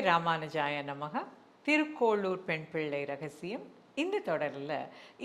ராமானுஜாய நமக. திருக்கோளூர் பெண் பிள்ளை ரகசியம். இந்த தொடரில்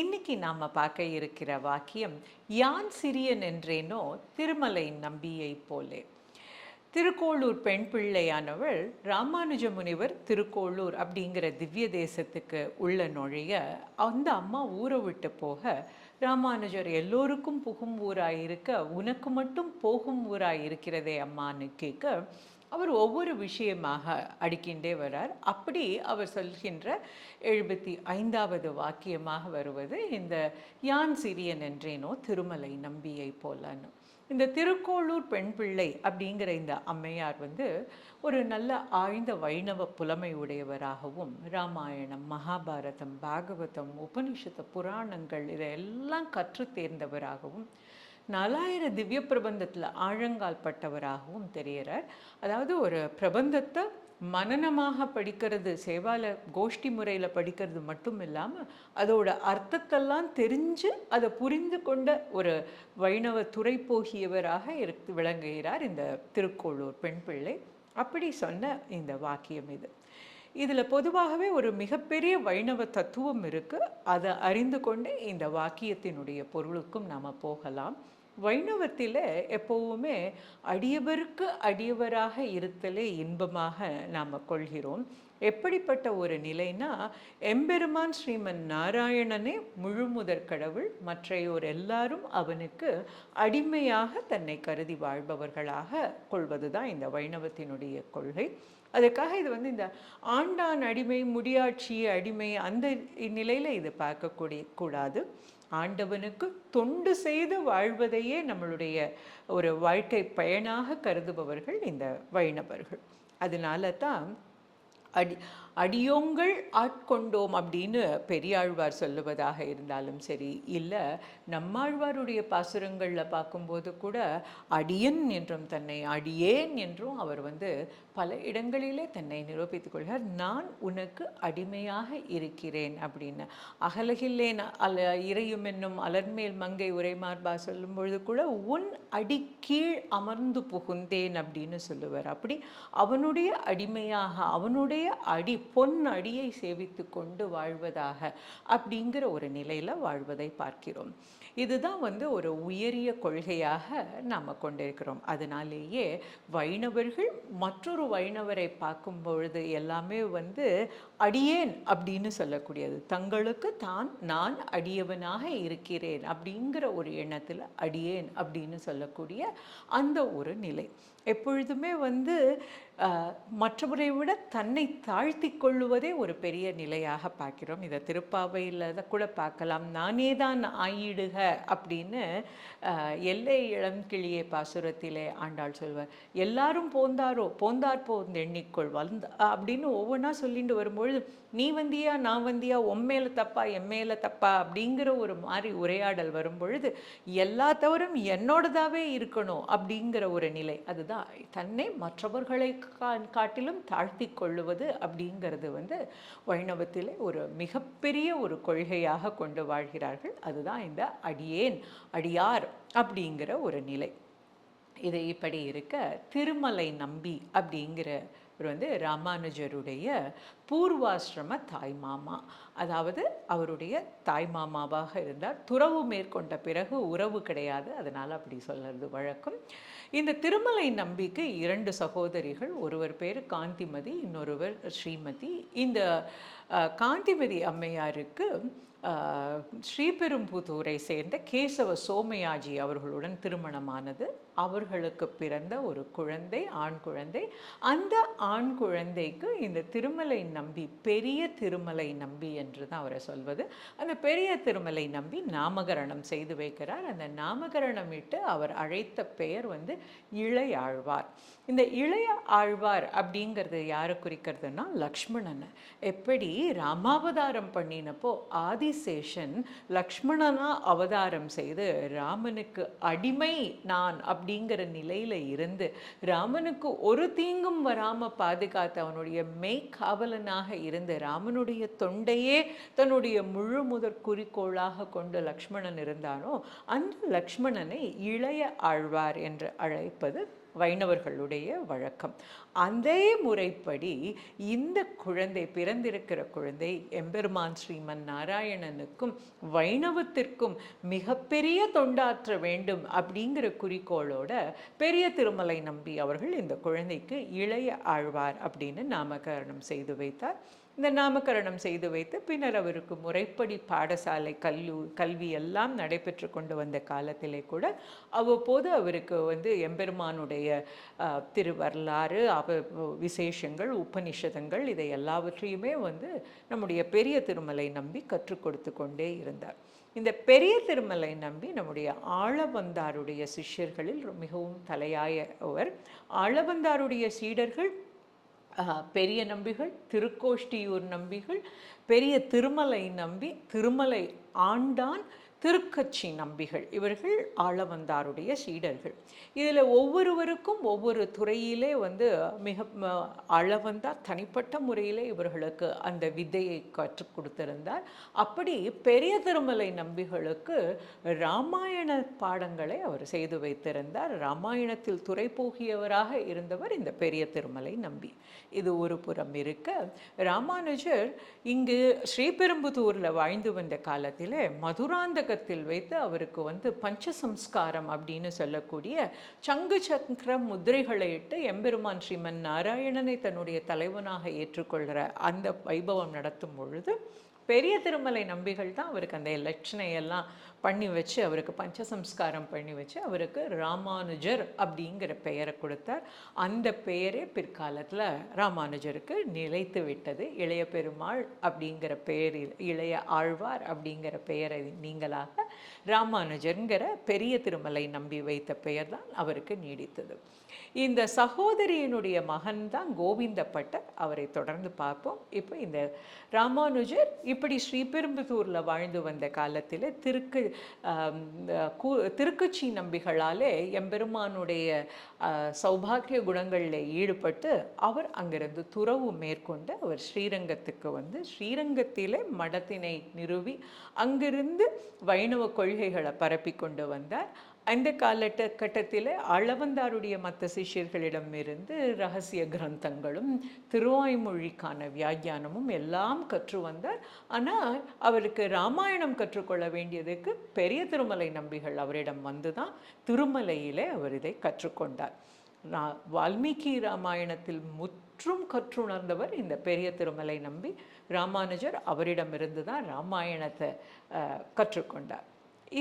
இன்னைக்கு நாம் பார்க்க இருக்கிற வாக்கியம், யான் சிறியன் என்றேனோ திருமலை நம்பியை போலே. திருக்கோளூர் பெண் பிள்ளையானவள் ராமானுஜ முனிவர் திருக்கோளூர் அப்படிங்கிற திவ்ய தேசத்துக்கு உள்ள நுழைய அந்த அம்மா ஊரை விட்டு போக, ராமானுஜர் எல்லோருக்கும் புகும் ஊராயிருக்க உனக்கு மட்டும் போகும் ஊராயிருக்கிறதே அம்மான்னு கேட்க, அவர் ஒவ்வொரு விஷயமாக அடிக்கின்றே வரார். அப்படி அவர் சொல்கின்ற 75வது வாக்கியமாக வருவது இந்த யான் சிறியன் என்றேனோ திருமலை நம்பியை போலன்னு. இந்த திருக்கோளூர் பெண் பிள்ளை அப்படிங்கிற இந்த அம்மையார் ஒரு நல்ல ஆழ்ந்த வைணவ புலமை உடையவராகவும், ராமாயணம், மகாபாரதம், பாகவதம், உபனிஷத்து, புராணங்கள் இதையெல்லாம் கற்று தேர்ந்தவராகவும், 4000 திவ்ய பிரபந்தத்தில் ஆழங்கால் பட்டவராகவும் தெரிகிறார். அதாவது ஒரு பிரபந்தத்தை மனனமாக படிக்கிறது, சேவால கோஷ்டி முறையில் படிக்கிறது மட்டும் இல்லாமல் அதோட அர்த்தத்தெல்லாம் தெரிஞ்சு அதை புரிந்து கொண்ட ஒரு வைணவ துறை போகியவராக விளங்குகிறார் இந்த திருக்கோளூர் பெண் பிள்ளை. அப்படி சொன்ன இந்த வாக்கியம் இதில் பொதுவாகவே ஒரு மிகப்பெரிய வைணவ தத்துவம் இருக்குது. அதை அறிந்து கொண்டு இந்த வாக்கியத்தினுடைய பொருளுக்கும் நாம் போகலாம். வைணவத்தில் எப்போவுமே அடியவருக்கு அடியவராக இருத்தலே இன்பமாக நாம் கொள்கிறோம். எப்படிப்பட்ட ஒரு நிலைனா, எம்பெருமான் ஸ்ரீமன் நாராயணனே முழுமுதற் கடவுள், மற்றையோர் எல்லாரும் அவனுக்கு அடிமையாக தன்னை கருதி வாழ்பவர்களாக கொள்வது தான் இந்த வைணவத்தினுடைய கொள்கை. அதுக்காக இது இந்த ஆண்டான் அடிமை, முடியாட்சி அடிமை அந்த நிலையில் இது கூடாது. ஆண்டவனுக்கு தொண்டு செய்து வாழ்வதையே நம்மளுடைய ஒரு வாழ்க்கை பயனாக கருதுபவர்கள் இந்த வைணவர்கள். அதனால தான் அடியோங்கள் ஆட்கொண்டோம் அப்படின்னு பெரியாழ்வார் சொல்லுவதாக இருந்தாலும் சரி, இல்லை நம்மாழ்வாருடைய பாசுரங்களில் பார்க்கும்போது கூட அடியன் என்றும் தன்னை அடியேன் என்றும் அவர் பல இடங்களிலே தன்னை நிரூபித்துக் கொள்கிறார். நான் உனக்கு அடிமையாக இருக்கிறேன் அப்படின்னு. அகலகில்லேன் இறையும் என்னும் அலர்மேல் மங்கை உரைமார்பா சொல்லும் பொழுது கூட உன் அடிக்கீழ் அமர்ந்து புகுந்தேன் அப்படின்னு சொல்லுவார். அப்படி அவனுடைய அடிமையாக, அவனுடைய பொன் அடியை சேவித்து கொண்டு வாழ்வதாக அப்படிங்கிற ஒரு நிலையில் வாழ்வதை பார்க்கிறோம். இதுதான் ஒரு உயரிய கொள்கையாக நாம் கொண்டிருக்கிறோம். அதனாலேயே வைணவர்கள் மற்றொரு வைணவரை பார்க்கும் பொழுது எல்லாமே அடியேன் அப்படின்னு சொல்லக்கூடியது. தங்களுக்கு நான் அடியவனாக இருக்கிறேன் அப்படிங்கிற ஒரு எண்ணத்தில் அடியேன் அப்படின்னு சொல்லக்கூடிய அந்த ஒரு நிலை எப்பொழுதுமே மற்றவரை விட தன்னை தாழ்த்தி கொள்ளுவதே ஒரு பெரிய நிலையாக பார்க்கிறோம். இதை திருப்பாவையில் கூட பார்க்கலாம். நானே தான் ஆயிடுக அப்படின்னு எல்லை இளம்கிளியே பாசுரத்திலே ஆண்டாள் சொல்வார். எல்லாரும் போந்தார் போந்து எண்ணிக்கொள் அப்படின்னு ஒவ்வொன்றா சொல்லிட்டு வரும்பொழுது, நீ வந்தியா நான் வந்தியா, உம்மேல தப்பா எம்மேல தப்பா அப்படிங்கிற ஒரு மாதிரி உரையாடல் வரும்பொழுது எல்லா தவறும் என்னோடதாவே இருக்கணும் அப்படிங்கிற ஒரு நிலை. அதுதான் தன்னை மற்றவர்களை காட்டிலும் தாழ்த்தி கொள்ளுவது அப்படிங்கிறது வைணவத்திலே ஒரு மிகப்பெரிய ஒரு கொள்கையாக கொண்டு வாழ்கிறார்கள். அதுதான் இந்த அடியேன் அடியார் அப்படிங்கிற ஒரு நிலை. இது இப்படி இருக்க, திருமலை நம்பி அப்படிங்கிற ராமானுஜருடைய பூர்வாசிரம தாய்மாமா, அதாவது அவருடைய தாய்மாமாவாக இருந்தார். துறவு மேற்கொண்ட பிறகு உறவு கிடையாது, அதனால் அப்படி சொல்கிறது வழக்கம். இந்த திருமலை நம்பிக்கு 2 சகோதரிகள். ஒருவர் பேர் காந்திமதி, இன்னொருவர் ஸ்ரீமதி. இந்த காந்திமதி அம்மையாருக்கு ஸ்ரீபெரும்புதூரை சேர்ந்த கேசவ சோமயாஜி அவர்களுடன் திருமணமானது. அவர்களுக்கு பிறந்த ஒரு குழந்தை, ஆண் குழந்தை. அந்த ஆண் குழந்தைக்கு இந்த திருமலை நம்பி, பெரிய திருமலை நம்பி என்று தான் அவரை சொல்வது. அந்த பெரிய திருமலை நம்பி நாமகரணம் செய்து வைக்கிறார். அந்த நாமகரணம் இட்டு அவர் அழைத்த பெயர் இளையாழ்வார். இந்த இளைய ஆழ்வார் அப்படிங்கிறது யாரை குறிக்கிறதுனா லக்ஷ்மணன். எப்படி ராமாவதாரம் பண்ணினப்போ ஆதிசேஷன் லக்ஷ்மணனா அவதாரம் செய்து ராமனுக்கு அடிமை நான் அப்படிங்கிற நிலையில் இருந்து ராமனுக்கு ஒரு தீங்கும் வராமல் பாதுகாத்து அவனுடைய மெய்காவலனாக இருந்து ராமனுடைய தொண்டையே தன்னுடைய முழு முதற் குறிக்கோளாக கொண்டு லக்ஷ்மணன் இருந்தானோ, அந்த லக்ஷ்மணனை இளைய ஆழ்வார் என்று அழைப்பது வைணவர்களுடைய வழக்கம். அதே முறைப்படி இந்த குழந்தை, பிறந்திருக்கிற குழந்தை எம்பெருமான் ஸ்ரீமன் நாராயணனுக்கும் வைணவத்திற்கும் மிகப்பெரிய தொண்டாற்ற வேண்டும் அப்படிங்கிற குறிக்கோளோட பெரிய திருமலை நம்பி அவர்கள் இந்த குழந்தைக்கு இளைய ஆழ்வார் அப்படின்னு நாமகரணம் செய்து வைத்தார். இந்த நாமகரணம் செய்து வைத்து பின்னர் அவருக்கு முறைப்படி பாடசாலை கல்வி எல்லாம் நடைபெற்று கொண்டு வந்த காலத்திலே கூட அவ்வப்போது அவருக்கு எம்பெருமானுடைய திருவரலாறு, விசேஷங்கள், உபநிஷதங்கள் இதை எல்லாவற்றையுமே நம்முடைய பெரிய திருமலை நம்பி கற்றுக் கொடுத்து கொண்டே இருந்தார். இந்த பெரிய திருமலை நம்பி நம்முடைய ஆளவந்தாருடைய சிஷ்யர்களில் மிகவும் தலையாயவர். ஆளவந்தாருடைய சீடர்கள் பெரிய நம்பிகள், திருக்கோஷ்டியூர் நம்பிகள், பெரிய திருமலை நம்பி, திருமலை ஆண்டான், திருக்கச்சி நம்பிகள், இவர்கள் ஆளவந்தாருடைய சீடர்கள். இதில் ஒவ்வொருவருக்கும் ஒவ்வொரு துறையிலே மிக ஆளவந்தார் தனிப்பட்ட முறையிலே இவர்களுக்கு அந்த வித்தையை கற்றுக் கொடுத்திருந்தார். அப்படி பெரிய திருமலை நம்பிகளுக்கு இராமாயண பாடங்களை அவர் செய்து வைத்திருந்தார். இராமாயணத்தில் துறை போகியவராக இருந்தவர் இந்த பெரிய திருமலை நம்பி. இது ஒரு புறம் இருக்க, ராமானுஜர் இங்கு ஸ்ரீபெரும்புதூரில் வாழ்ந்து வந்த காலத்திலே மதுராந்தகத்தில் வைத்து அவருக்கு பஞ்சசம்ஸ்காரம் அப்படின்னு சொல்லக்கூடிய சங்கு சக்கர முத்திரைகளை இட்டு எம்பெருமான் ஸ்ரீமன் நாராயணனை தன்னுடைய தலைவனாக ஏற்றுக்கொள்கிற அந்த வைபவம் நடத்தும் பொழுது பெரிய திருமலை நம்பிகள் தான் அவருக்கு அந்த லட்சணையெல்லாம் பண்ணி வச்சு, அவருக்கு பஞ்சசம்ஸ்காரம் பண்ணி வச்சு அவருக்கு ராமானுஜர் அப்படிங்கிற பெயரை கொடுத்தார். அந்த பெயரே பிற்காலத்தில் ராமானுஜருக்கு நிலைத்து விட்டது. இளைய பெருமாள் அப்படிங்கிற பெயரில் இளைய ஆழ்வார் அப்படிங்கிற பெயரை நீங்களாக ராமானுஜருங்கிற பெரிய திருமலை நம்பி வைத்த பெயர் தான் அவருக்கு நீடித்தது. இந்த சகோதரியினுடைய மகன் தான் கோவிந்த பட்டர். அவரை தொடர்ந்து பார்ப்போம். இப்போ இந்த ராமானுஜர் இப்படி ஸ்ரீபெரும்புதூரில் வாழ்ந்து வந்த காலத்தில் திருக்கச்சி நம்பிகளாலே எம்பெருமானுடைய சௌபாகிய குணங்களில் ஈடுபட்டு அவர் அங்கிருந்து துறவு மேற்கொண்டு அவர் ஸ்ரீரங்கத்துக்கு ஸ்ரீரங்கத்திலே மடத்தினை நிறுவி அங்கிருந்து வைணவ கொள்கைகளை பரப்பி கொண்டு வந்தார். அந்த காலகட்டத்தில் ஆளவந்தாருடைய மற்ற சிஷ்யர்களிடமிருந்து ரகசிய கிரந்தங்களும் திருவாய்மொழிக்கான வியாக்கியானமும் எல்லாம் கற்று வந்தார். ஆனால் அவருக்கு ராமாயணம் கற்றுக்கொள்ள வேண்டியதுக்கு பெரிய திருமலை நம்பிகள் அவரிடம் தான் திருமலையிலே அவர் இதை கற்றுக்கொண்டார். வால்மீகி ராமாயணத்தில் முற்றும் கற்றுணர்ந்தவர் இந்த பெரிய திருமலை நம்பி. ராமானுஜர் அவரிடமிருந்து தான் ராமாயணத்தை கற்றுக்கொண்டார்.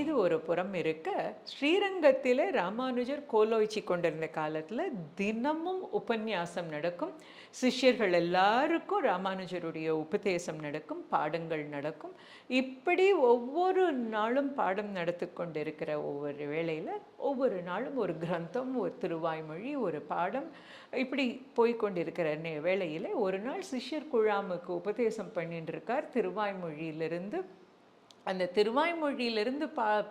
இது ஒரு புறம் இருக்க, ஸ்ரீரங்கத்திலே ராமானுஜர் கோலோய்ச்சி கொண்டிருந்த காலத்தில் தினமும் உபன்யாசம் நடக்கும். சிஷ்யர்கள் எல்லாருக்கும் ராமானுஜருடைய உபதேசம் நடக்கும், பாடங்கள் நடக்கும். இப்படி ஒவ்வொரு நாளும் பாடம் நடத்தி கொண்டிருக்கிற ஒவ்வொரு வேளையில் ஒவ்வொரு நாளும் ஒரு கிரந்தம், ஒரு திருவாய்மொழி, ஒரு பாடம் இப்படி போய்கொண்டிருக்கிற வேளையில் ஒரு நாள் சிஷ்யர் குழாமுக்கு உபதேசம் பண்ணிட்டு இருக்கார். திருவாய்மொழியிலிருந்து அந்த திருவாய்மொழியிலிருந்து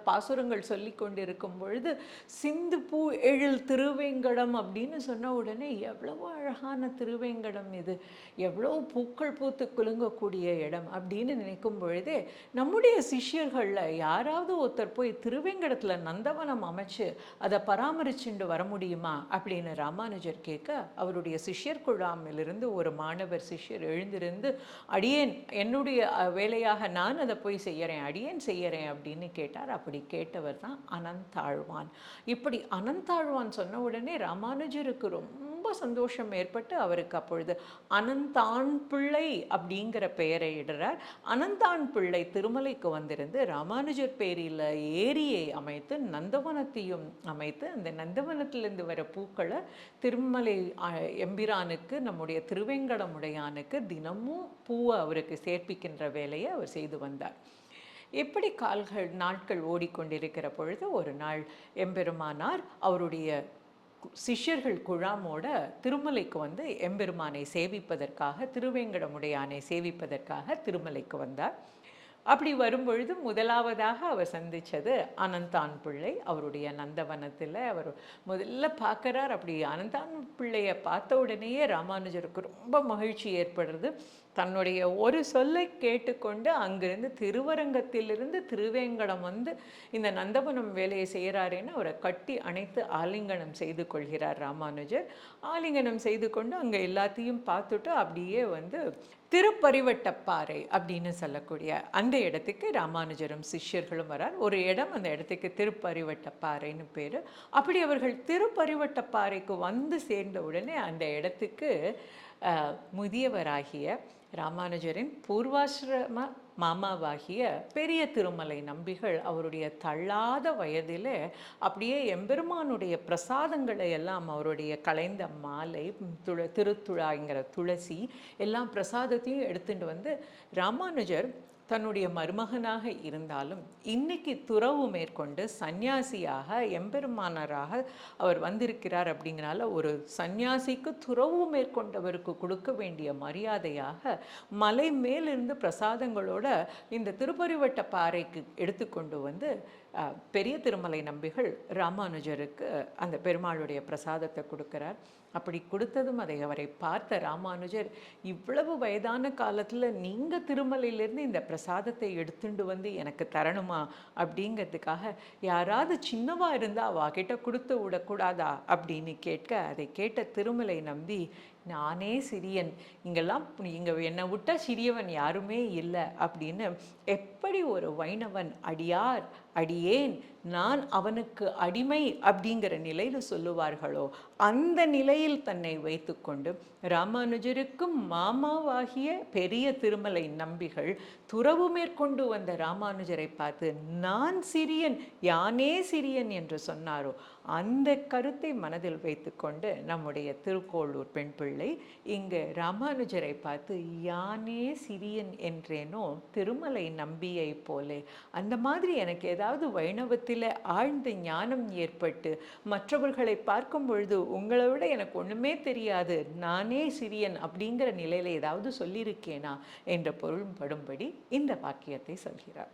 பாசுரங்கள் சொல்லி கொண்டிருக்கும் பொழுது சிந்து பூ எழில் திருவேங்கடம் அப்படின்னு சொன்ன உடனே எவ்வளவு அழகான திருவேங்கடம் இது, எவ்வளோ பூக்கள் பூத்து குலுங்கக்கூடிய இடம் அப்படின்னு நினைக்கும் பொழுதே நம்முடைய சிஷ்யர்களில் யாராவது ஒருத்தர் போய் திருவேங்கடத்தில் நந்தவனம் அமைச்சு அதை பராமரிச்சுண்டு வர முடியுமா அப்படின்னு ராமானுஜர் கேட்க, அவருடைய சிஷ்யர் குழாமிலிருந்து ஒரு மாணவர் சிஷ்யர் எழுந்திருந்து, அடியேன் என்னுடைய வேலையாக நான் அதை போய் செய்யறேன், அடியேன் செய்யறேன் அப்படின்னு கேட்டார். அப்படி கேட்டவர் தான் அனந்தாழ்வான். இப்படி அனந்தாழ்வான் சொன்ன உடனே ராமானுஜருக்கு ரொம்ப சந்தோஷம் ஏற்பட்டு அவருக்கு அப்பொழுது அனந்தான் பிள்ளை அப்படிங்கிற பெயரை இடுறார். அனந்தான் பிள்ளை திருமலைக்கு வந்திருந்து ராமானுஜர் பேரில் ஏரியை அமைத்து நந்தவனத்தையும் அமைத்து அந்த நந்தவனத்திலிருந்து வர பூக்களை திருமலை எம்பிரானுக்கு, நம்முடைய திருவேங்கடமுடையானுக்கு தினமும் பூவை அவருக்கு சேர்ப்பிக்கின்ற வேலையை அவர் செய்து வந்தார். எப்படி நாட்கள் ஓடிக்கொண்டிருக்கிற பொழுது ஒரு நாள் எம்பெருமானார் அவருடைய சிஷ்யர்கள் குழாமோட திருமலைக்கு எம்பெருமானை சேவிப்பதற்காக, திருவேங்கடமுடையானை சேவிப்பதற்காக திருமலைக்கு வந்தார். அப்படி வரும்பொழுது முதலாவதாக அவர் சந்தித்தது அனந்தான் பிள்ளை. அவருடைய நந்தவனத்தில் அவர் முதல்ல பார்க்குறார். அப்படி அனந்தான் பிள்ளையை பார்த்த உடனேயே ராமானுஜருக்கு ரொம்ப மகிழ்ச்சி ஏற்படுறது. தன்னுடைய ஒரு சொல்லை கேட்டுக்கொண்டு அங்கிருந்து திருவரங்கத்திலிருந்து திருவேங்கடம் வந்து இந்த நந்தவனம் வேலையை செய்கிறாரேன்னு அவரை கட்டி அணைத்து ஆலிங்கனம் செய்து கொள்கிறார் ராமானுஜர். ஆலிங்கனம் செய்து கொண்டு அங்கே எல்லாத்தையும் பார்த்துட்டு அப்படியே வந்து திருப்பரிவட்டப்பாறை அப்படின்னு சொல்லக்கூடிய அந்த இடத்துக்கு ராமானுஜரும் சிஷ்யர்களும் வரார். ஒரு இடம், அந்த இடத்துக்கு திருப்பரிவட்டப்பாறைன்னு பேர். அப்படி அவர்கள் திருப்பரிவட்டப்பாறைக்கு வந்து சேர்ந்த உடனே அந்த இடத்துக்கு முதியவராகிய ராமானுஜரின் பூர்வாசிரம மாமாவாகிய பெரிய திருமலை நம்பிகள் அவருடைய தள்ளாத வயதில் அப்படியே எம்பெருமானுடைய பிரசாதங்களை எல்லாம், அவருடைய கலைந்த மாலை, திருத்துழாங்கிற துளசி எல்லாம் பிரசாதத்தையும் எடுத்துட்டு வந்து ராமானுஜர் தன்னுடைய மருமகனாக இருந்தாலும் இன்னைக்கு துறவு மேற்கொண்டு சந்நியாசியாக எம்பெருமானராக அவர் வந்திருக்கிறார். அப்படிங்கிறனால ஒரு சந்நியாசிக்கு துறவு மேற்கொண்டவருக்கு கொடுக்க வேண்டிய மரியாதையாக மலை மேலிருந்து பிரசாதங்களோட இந்த திருப்பரிவட்ட பாறைக்கு எடுத்துக்கொண்டு வந்து பெரிய திருமலை நம்பிகள் ராமானுஜருக்கு அந்த பெருமாளுடைய பிரசாதத்தை கொடுக்கிறார். அப்படி கொடுத்ததும் அதை அவரை பார்த்த ராமானுஜர், இவ்வளவு வயதான காலத்தில் நீங்கள் திருமலையிலேருந்து இந்த பிரசாதத்தை எடுத்துட்டு வந்து எனக்கு தரணுமா அப்படிங்கிறதுக்காக யாராவது சின்னவா இருந்தால் அவகிட்ட கொடுத்து விடக்கூடாதா அப்படின்னு கேட்க, அதை கேட்ட திருமலை நம்பி, நானே சிறியன், இங்கெல்லாம் இங்கே என்னை விட்ட சிறியவன் யாருமே இல்லை அப்படின்னு எப்படி ஒரு வைணவன் அடியார் அடியேன் நான் அவனுக்கு அடிமை அப்படிங்கிற நிலையில் சொல்லுவார்களோ அந்த நிலையில் தன்னை வைத்துக்கொண்டு ராமானுஜருக்கும் மாமாவாகிய பெரிய திருமலை நம்பிகள் துறவு மேற்கொண்டு வந்த ராமானுஜரை பார்த்து நான் சிறியன் யானே சிறியன் என்று சொன்னாரோ அந்த கருத்தை மனதில் வைத்துக்கொண்டு நம்முடைய திருக்கோளூர் பெண் பிள்ளை இங்கு ராமானுஜரை பார்த்து யானே சிறியன் என்றேனோ திருமலை நம்பியை போலே. அந்த மாதிரி எனக்கு ஏதாவது வைணவத்தில் ஆழ்ந்த ஞானம் ஏற்பட்டு மற்றவர்களை பார்க்கும் பொழுது உங்களை விட எனக்கு ஒன்றுமே தெரியாது, நானே சிறியன் அப்படிங்கிற நிலையில் ஏதாவது சொல்லியிருக்கேனா என்ற பொருள் படும்படி இந்த வாக்கியத்தை சொல்கிறார்.